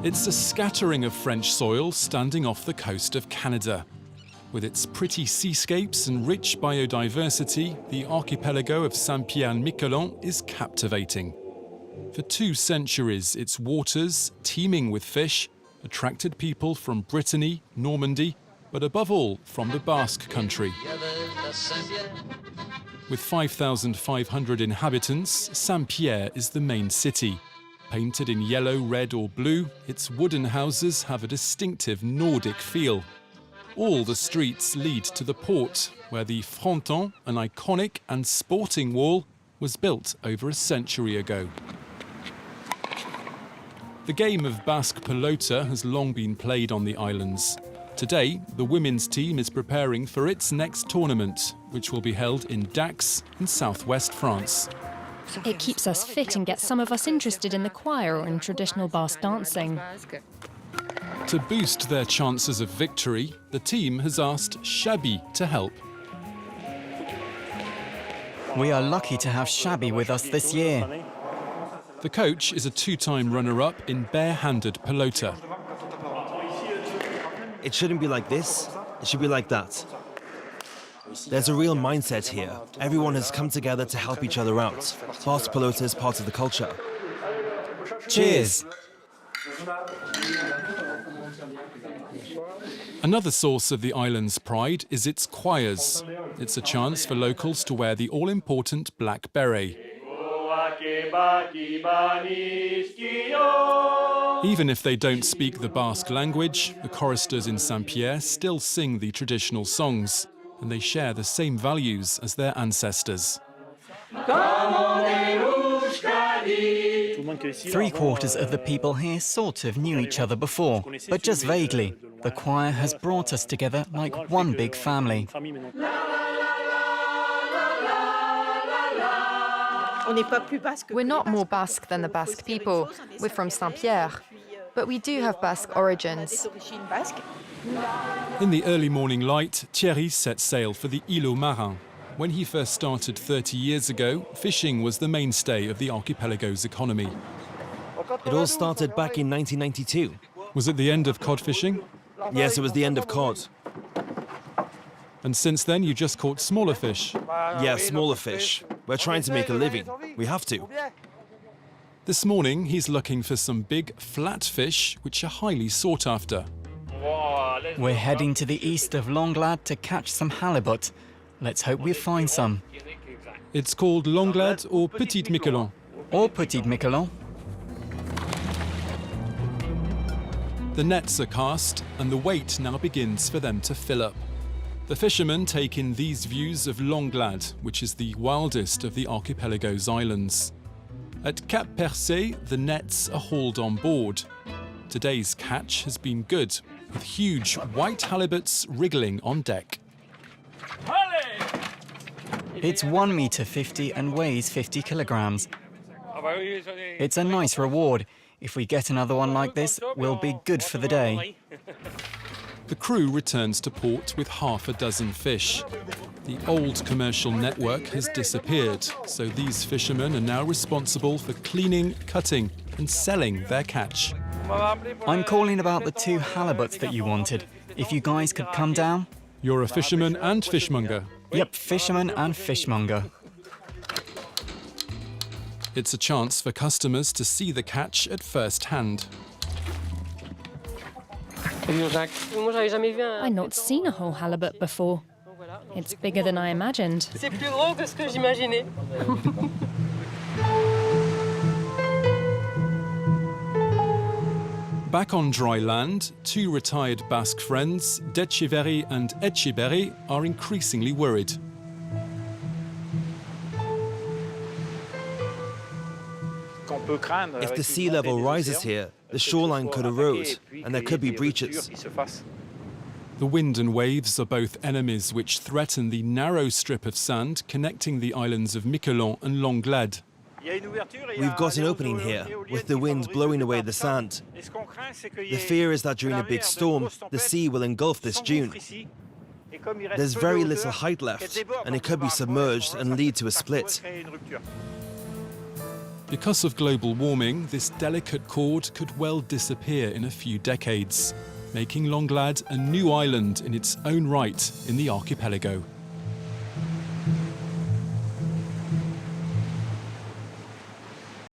It's a scattering of French soil standing off the coast of Canada. With its pretty seascapes and rich biodiversity, the archipelago of Saint Pierre and Miquelon is captivating. For 2 centuries, its waters, teeming with fish, attracted people from Brittany, Normandy, but above all, from the Basque country. With 5,500 inhabitants, Saint Pierre is the main city. Painted in yellow, red or blue, its wooden houses have a distinctive Nordic feel. All the streets lead to the port, where the fronton, an iconic and sporting wall, was built over a century ago. The game of Basque pelota has long been played on the islands. Today, the women's team is preparing for its next tournament, which will be held in Dax in southwest France. It keeps us fit and gets some of us interested in the choir or in traditional Basque dancing. To boost their chances of victory, the team has asked Shabby to help. We are lucky to have Shabby with us this year. The coach is a 2-time runner-up in bare-handed pelota. It shouldn't be like this, it should be like that. There's a real mindset here. Everyone has come together to help each other out. Basque pelota is part of the culture. Cheers! Another source of the island's pride is its choirs. It's a chance for locals to wear the all-important black beret. Even if they don't speak the Basque language, the choristers in Saint Pierre still sing the traditional songs, and they share the same values as their ancestors. 3/4 of the people here sort of knew each other before, but just vaguely. The choir has brought us together like one big family. We're not more Basque than the Basque people. We're from Saint Pierre, but we do have Basque origins. In the early morning light, Thierry set sail for the Îlot Marin. When he first started 30 years ago, fishing was the mainstay of the archipelago's economy. It all started back in 1992. Was it the end of cod fishing? Yes, it was the end of cod. And since then, you just caught smaller fish? Yeah, smaller fish. We're trying to make a living. We have to. This morning, he's looking for some big, flat fish, which are highly sought after. We're heading to the east of Longlade to catch some halibut. Let's hope we find some. It's called Longlade or Petite Miquelon. Or Petite Miquelon. The nets are cast, and the wait now begins for them to fill up. The fishermen take in these views of Longlade, which is the wildest of the archipelago's islands. At Cap Percé, the nets are hauled on board. Today's catch has been good, with huge white halibuts wriggling on deck. It's 1.50 meters and weighs 50 kilograms. It's a nice reward. If we get another one like this, we'll be good for the day. The crew returns to port with half a dozen fish. The old commercial network has disappeared, so these fishermen are now responsible for cleaning, cutting and selling their catch. I'm calling about the 2 halibuts that you wanted. If you guys could come down? You're a fisherman and fishmonger. Yep, fisherman and fishmonger. It's a chance for customers to see the catch at first hand. I'd not seen a whole halibut before. It's bigger than I imagined. Back on dry land, 2 retired Basque friends, Detchiveri and Etchiberi, are increasingly worried. If the sea level rises here, the shoreline could erode, and there could be breaches. The wind and waves are both enemies which threaten the narrow strip of sand connecting the islands of Miquelon and Longlade. We've got an opening here, with the wind blowing away the sand. The fear is that during a big storm, the sea will engulf this dune. There's very little height left, and it could be submerged and lead to a split. Because of global warming, this delicate chord could well disappear in a few decades, making Langlade a new island in its own right in the archipelago.